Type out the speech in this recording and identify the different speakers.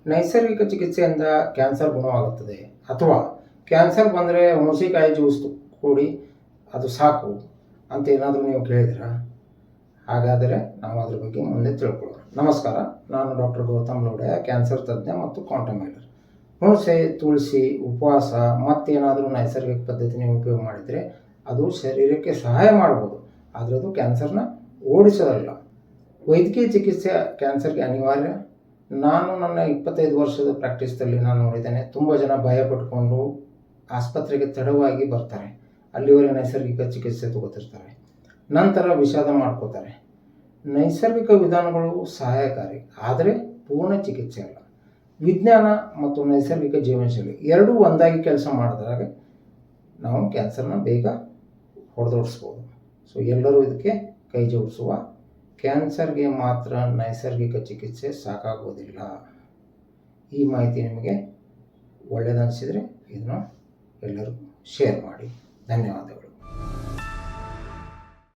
Speaker 1: ನೈಸರ್ಗಿಕ ಚಿಕಿತ್ಸೆಯಿಂದ ಕ್ಯಾನ್ಸರ್ ಗುಣವಾಗುತ್ತದೆ ಅಥವಾ ಕ್ಯಾನ್ಸರ್ ಬಂದರೆ ಹುಣಸೆಕಾಯಿ ಜ್ಯೂಸ್ ಕೂಡಿ ಅದು ಸಾಕು ಅಂತ ಏನಾದರೂ ನೀವು ಕೇಳಿದಿರಾ? ಹಾಗಾದರೆ ನಾವು ಅದ್ರ ಬಗ್ಗೆ ಮುಂದೆ ತಿಳ್ಕೊಳ್ಳೋಣ. ನಮಸ್ಕಾರ, ನಾನು ಡಾಕ್ಟರ್ ಗೌತಮ್ ಲೋಡೆ, ಕ್ಯಾನ್ಸರ್ ತಜ್ಞ ಮತ್ತು ಕ್ವಾಂಟಮ್ ಹೀಲರ್. ಹುಣಸೆ, ತುಳಸಿ, ಉಪವಾಸ ಮತ್ತೇನಾದರೂ ನೈಸರ್ಗಿಕ ಪದ್ಧತಿ ನೀವು ಉಪಯೋಗ ಮಾಡಿದರೆ ಅದು ಶರೀರಕ್ಕೆ ಸಹಾಯ ಮಾಡ್ಬೋದು, ಆದರೆ ಅದು ಕ್ಯಾನ್ಸರ್ನ ಓಡಿಸೋದಲ್ಲ. ವೈದ್ಯಕೀಯ ಚಿಕಿತ್ಸೆ ಕ್ಯಾನ್ಸರ್ಗೆ ಅನಿವಾರ್ಯ. ನಾನು ನನ್ನ 25 ವರ್ಷದ ಪ್ರಾಕ್ಟೀಸ್ದಲ್ಲಿ ನಾನು ನೋಡಿದ್ದೇನೆ, ತುಂಬ ಜನ ಭಯ ಪಟ್ಕೊಂಡು ಆಸ್ಪತ್ರೆಗೆ ತಡವಾಗಿ ಬರ್ತಾರೆ, ಅಲ್ಲಿವರೆಗೆ ನೈಸರ್ಗಿಕ ಚಿಕಿತ್ಸೆ ತಗೋತಿರ್ತಾರೆ, ನಂತರ ವಿಷಾದ ಮಾಡ್ಕೋತಾರೆ. ನೈಸರ್ಗಿಕ ವಿಧಾನಗಳು ಸಹಾಯಕಾರಿ, ಆದರೆ ಪೂರ್ಣ ಚಿಕಿತ್ಸೆ ಅಲ್ಲ. ವಿಜ್ಞಾನ ಮತ್ತು ನೈಸರ್ಗಿಕ ಜೀವನಶೈಲಿ ಎರಡೂ ಒಂದಾಗಿ ಕೆಲಸ ಮಾಡಿದಾಗ ನಾವು ಕ್ಯಾನ್ಸರ್ನ ಬೇಗ ಹೊಡೆದೋಡಿಸ್ಬೋದು. ಸೊ ಎಲ್ಲರೂ ಇದಕ್ಕೆ ಕೈ ಜೋಡಿಸುವ. ಕ್ಯಾನ್ಸರ್ಗೆ ಮಾತ್ರ ನೈಸರ್ಗಿಕ ಚಿಕಿತ್ಸೆ ಸಾಕಾಗೋದಿಲ್ಲ. ಈ ಮಾಹಿತಿ ನಿಮಗೆ ಒಳ್ಳೆಯದನಿಸಿದರೆ ಇದನ್ನು ಎಲ್ಲರೂ ಶೇರ್ ಮಾಡಿ. ಧನ್ಯವಾದಗಳು.